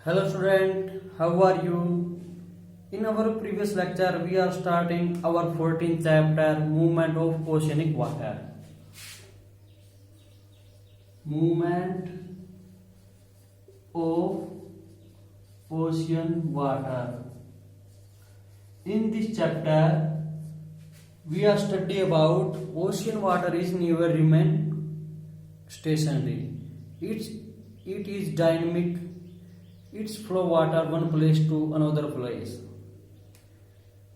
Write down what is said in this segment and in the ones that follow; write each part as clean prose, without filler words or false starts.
Hello student, how are you? In our previous lecture, we are starting our 14th chapter, Movement of Oceanic Water. Movement of ocean water. In this chapter, we are study about ocean water is never remain stationary. It is dynamic. Its flow water one place to another place.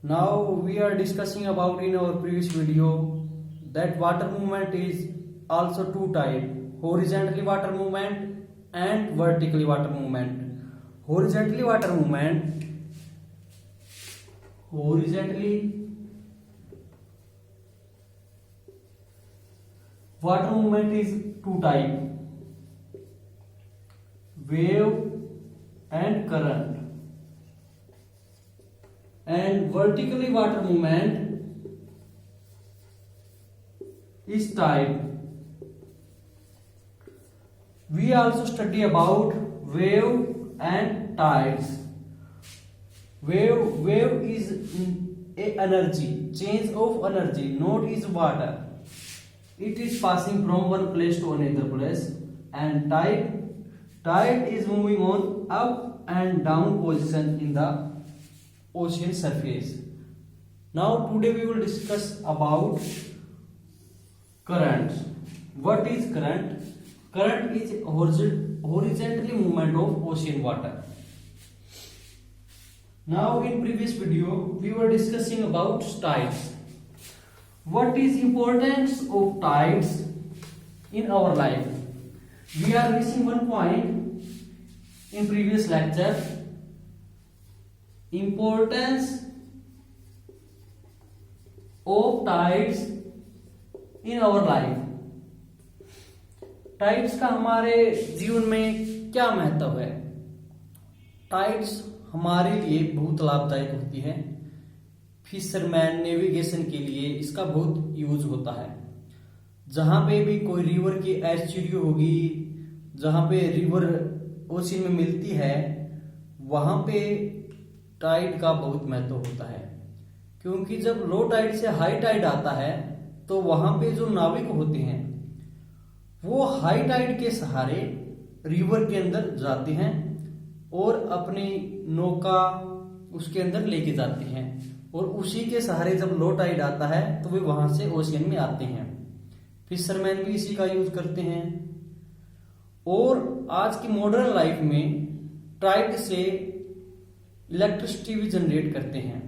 Now we are discussing about in our previous video that water movement is also two type: horizontally water movement and vertically water movement. Horizontally water movement is two type: wave and current. And vertically water movement is tide. We also study about wave and tides. Wave is a energy, change of energy, not is water. It is passing from one place to another place. And tide is moving on up and down position in the ocean surface. Now today we will discuss about current. What is current? Current is horizontally movement of ocean water. Now in previous video we were discussing about tides. What is importance of tides in our life? We are missing one point in previous lecture. Importance of tides in our life. Tides का हमारे जीवन में क्या महत्व है? Tides हमारे लिए बहुत लाभदायक होती है। फिशरमैन नेविगेशन के लिए इसका बहुत यूज होता है। जहां पे भी कोई रिवर की एस्चुरी होगी, जहां पे रिवर ओशन में मिलती है, वहां पे टाइड का बहुत महत्व होता है। क्योंकि जब लो टाइड से हाई टाइड आता है तो वहां पे जो नाविक होते हैं वो हाई टाइड के सहारे रिवर के अंदर जाते हैं और अपनी नौका उसके अंदर लेके जाते हैं, और उसी के सहारे जब लो टाइड आता है तो वे वहां से ओशियन में आते हैं। फिशरमैन भी इसी का यूज करते हैं। और आज की मॉडर्न लाइफ में टाइड से इलेक्ट्रिसिटी भी जनरेट करते हैं।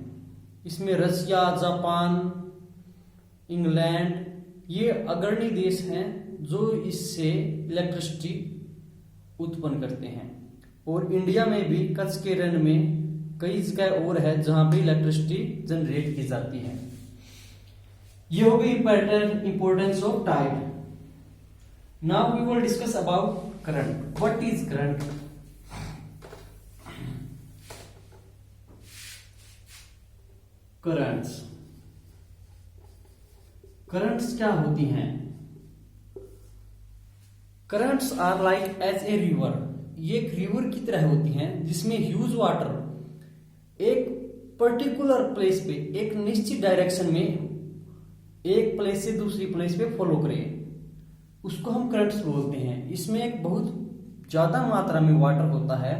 इसमें रशिया, जापान, इंग्लैंड ये अग्रणी देश हैं जो इससे इलेक्ट्रिसिटी उत्पन्न करते हैं। और इंडिया में भी कच्छ के रण में कई जगह और है जहां पे इलेक्ट्रिसिटी जनरेट की जाती है। ये हो गई importance of tide. Now we will discuss about current. What is current? Currents क्या होती हैं? Currents are like as a river. ये एक रिवर की तरह होती हैं जिसमें ह्यूज वाटर एक पर्टिकुलर प्लेस पे, एक निश्चित डायरेक्शन में एक प्लेस से दूसरी प्लेस पे फॉलो करे, उसको हम करंट्स बोलते हैं। इसमें एक बहुत ज्यादा मात्रा में वाटर होता है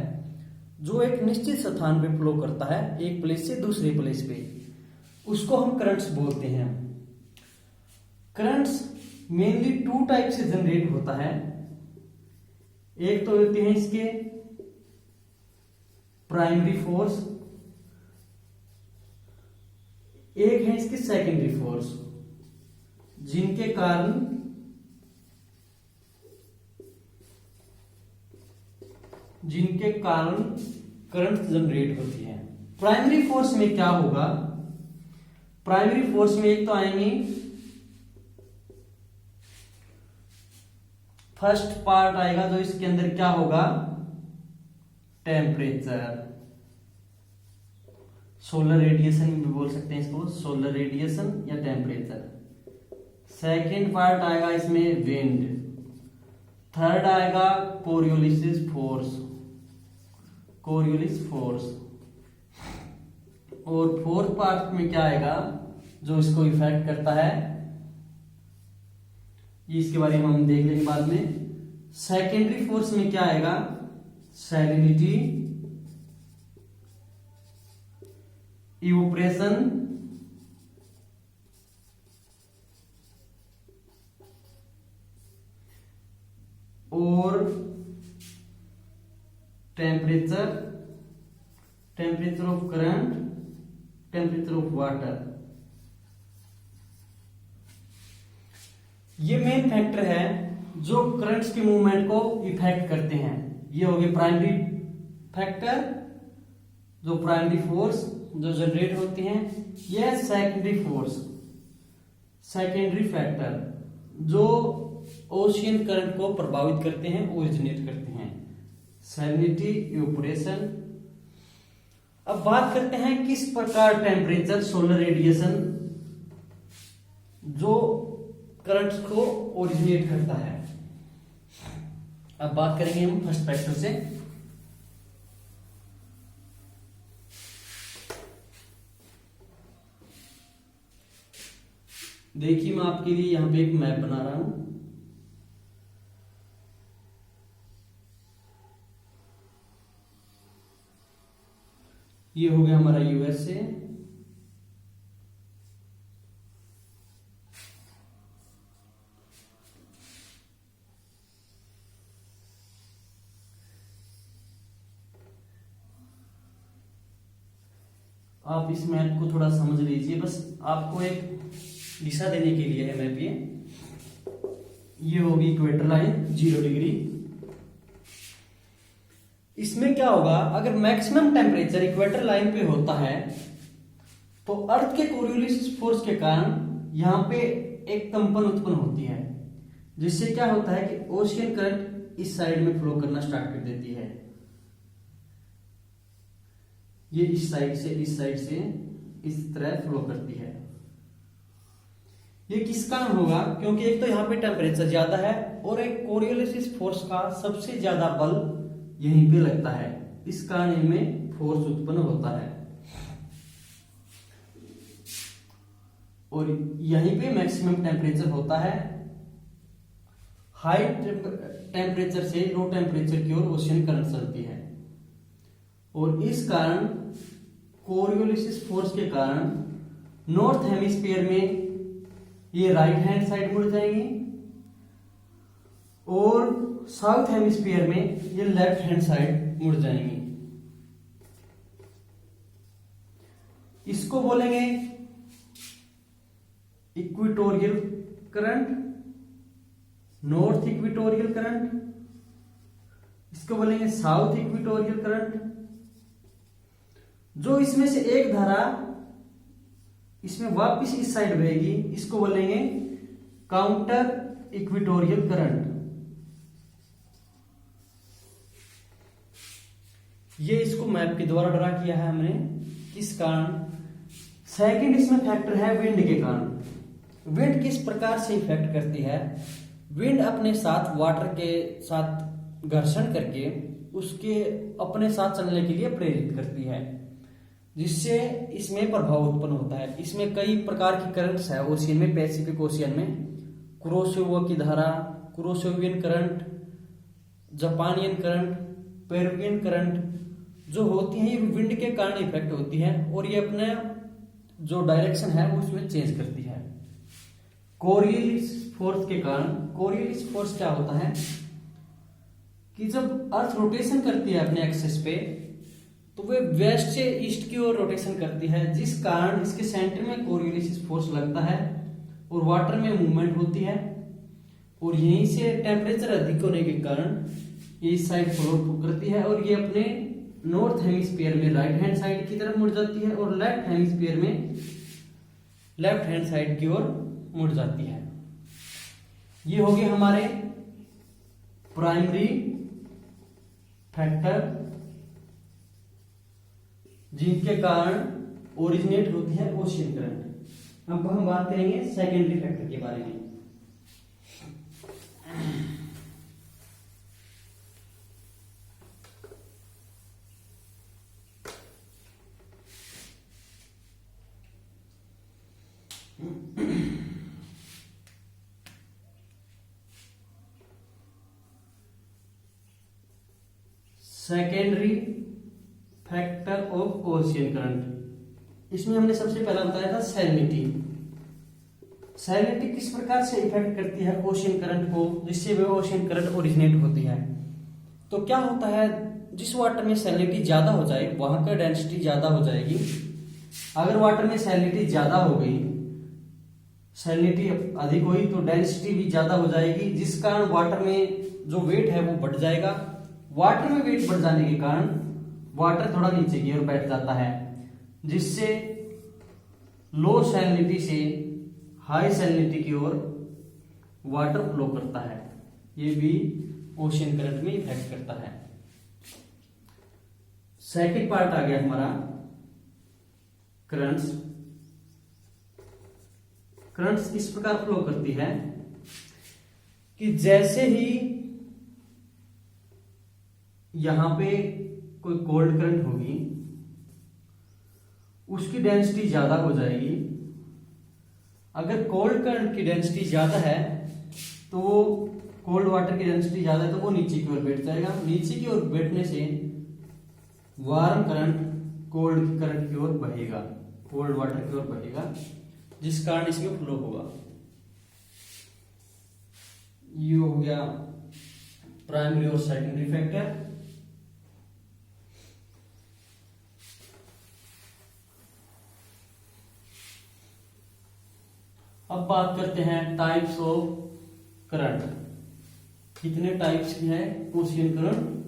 जो एक निश्चित स्थान पे फ्लो करता है एक प्लेस से दूसरे प्लेस पे, उसको हम करंट्स बोलते हैं। करंट्स मेनली टू टाइप से जनरेट होता है। एक तो होते हैं इसके प्राइमरी फोर्स, एक है इसके सेकेंडरी फोर्स, जिनके कारण करंट जनरेट होती है। प्राइमरी फोर्स में क्या होगा? प्राइमरी फोर्स में एक तो आएंगे, फर्स्ट पार्ट आएगा जो इसके अंदर क्या होगा? टेम्परेचर, सोलर रेडिएशन भी बोल सकते हैं इसको, सोलर रेडिएशन या टेम्परेचर। सेकेंड पार्ट आएगा इसमें विंड, थर्ड आएगा कोरियोलिसिस फोर्स, कोरियोलिस फोर्स। और फोर्थ पार्ट में क्या आएगा जो इसको इफेक्ट करता है, ये इसके बारे में हम देख लेंगे बाद में। सेकेंडरी फोर्स में क्या आएगा, सैलिनिटी, इवोपरेशन, और temperature, temperature of current, temperature of water. ये मेन फैक्टर है जो करंट्स के मूवमेंट को इफेक्ट करते हैं। ये हो गए प्राइमरी फैक्टर, जो प्राइमरी फोर्स जो जनरेट होती हैं। यह सेकेंडरी फोर्स, सेकेंडरी फैक्टर जो ओशियन करंट को प्रभावित करते हैं, ओरिजिनेट करते हैं, सैलिनिटी, इवोपरेशन। अब बात करते हैं किस प्रकार टेम्परेचर, सोलर रेडिएशन जो करंट्स को ओरिजिनेट करता है। अब बात करेंगे हम फर्स्ट फैक्टर से। देखिए मैं आपके लिए यहां पे एक मैप बना रहा हूं। ये हो गया हमारा यूएसए, आप इस मैप को थोड़ा समझ लीजिए, बस आपको एक दिशा देने के लिए है मैप ये होगी इक्वेटर लाइन 0 डिग्री। इसमें क्या होगा, अगर मैक्सिमम टेम्परेचर इक्वेटर लाइन पे होता है तो अर्थ के कोरियोलिस फोर्स के कारण यहां पे एक कंपन उत्पन्न होती है, जिससे क्या होता है कि ओशियन करंट इस साइड में फ्लो करना स्टार्ट कर देती है। ये इस साइड से इस तरह फ्लो करती है। ये किस कारण होगा, क्योंकि एक तो यहाँ पे टेम्परेचर ज्यादा है और एक कोरियोलिस फोर्स का सबसे ज्यादा बल यहीं पे लगता है, इस कारण इनमें फोर्स उत्पन्न होता है। और यहीं पे मैक्सिमम टेम्परेचर होता है। हाई टेम्परेचर से लो टेम्परेचर की ओर ओशियन करंट चलती है, और इस कारण कोरियोलिस फोर्स के कारण नॉर्थ हेमिस्फीयर में ये राइट हैंड साइड मुड़ जाएंगी और साउथ हेमिस्फीयर में ये लेफ्ट हैंड साइड मुड़ जाएंगी। इसको बोलेंगे equatorial current, north equatorial current. इसको बोलेंगे साउथ इक्वेटोरियल करंट। जो इसमें से एक धारा इसमें वापस इस साइड बहेगी, इसको बोलेंगे काउंटर इक्वेटोरियल करंट। ये इसको मैप के द्वारा ड्रा किया है हमने, किस कारण। सेकंड इसमें फैक्टर है विंड के कारण। विंड किस प्रकार से इफेक्ट करती है, विंड अपने साथ वाटर के साथ घर्षण करके उसके अपने साथ चलने के लिए प्रेरित करती है, जिससे इसमें प्रभाव उत्पन्न होता है। इसमें कई प्रकार की करंट्स है ओशियन में, पैसिफिक ओशियन में कुरोशोवा की धारा, कुरोशोवियन करंट, जापानियन करंट, पेरुवियन करंट जो होती है, ये विंड के कारण इफेक्ट होती है और ये अपने जो डायरेक्शन है वो उसमें चेंज करती है। कोरियोलिस फोर्स के कारण, कोरियोलिस फोर्स क्या होता है कि जब अर्थ रोटेशन करती है अपने एक्सिस पे, तो वे वेस्ट से ईस्ट की ओर रोटेशन करती है, जिस कारण इसके सेंटर में कोरियोलिस फोर्स लगता है और वाटर में मूवमेंट होती है, और यहीं से टेम्परेचर अधिक होने के कारण ये इस साइड फ्लो करती है और ये अपने नॉर्थ हेमिस्फीयर में राइट हैंड साइड की तरफ मुड़ जाती है और लेफ्ट हेमिस्फीयर में लेफ्ट हैंड साइड की ओर मुड़ जाती है। ये हो गए हमारे प्राइमरी फैक्टर जिनके कारण ओरिजिनेट होती है ओशियन करंट। अब हम बात करेंगे सेकेंडरी फैक्टर के बारे में। Secondary factor of ocean current, इसमें हमने सबसे पहला बताया था सैलिनिटी। सैलिनिटी किस प्रकार से इफेक्ट करती है ओशियन करंट को, जिससे वह ओशियन करंट ओरिजिनेट होती है। तो क्या होता है, जिस वाटर में सैलिनिटी ज्यादा हो जाए वहां का डेंसिटी ज्यादा हो जाएगी। अगर वाटर में सैलिनिटी ज्यादा हो गई, सैलिनिटी अधिक हुई तो डेंसिटी भी ज्यादा हो जाएगी, जिस कारण वाटर में जो वेट है वो बढ़ जाएगा। वाटर में वेट बढ़ जाने के कारण वाटर थोड़ा नीचे की ओर बैठ जाता है, जिससे लो सैलिनिटी से हाई सैलिनिटी की ओर वाटर फ्लो करता है। ये भी ओशियन करंट में इफेक्ट करता है। सेकंड पार्ट आ गया हमारा करंट्स। करंट्स इस प्रकार फ्लो करती है कि जैसे ही यहां पे कोई कोल्ड करंट होगी, उसकी डेंसिटी ज्यादा हो जाएगी। अगर कोल्ड करंट की डेंसिटी ज्यादा है तो वो कोल्ड वाटर की डेंसिटी ज्यादा है तो वो नीचे की ओर बैठ जाएगा। नीचे की ओर बैठने से वार्म करंट कोल्ड करंट की ओर बहेगा, कोल्ड वाटर की ओर बहेगा, जिस कारण इसमें फ्लो होगा। ये हो गया प्राइमरी और सेकेंडरी फैक्टर। अब बात करते हैं टाइप्स ऑफ करंट। कितने टाइप्स की है ओशियन करंट।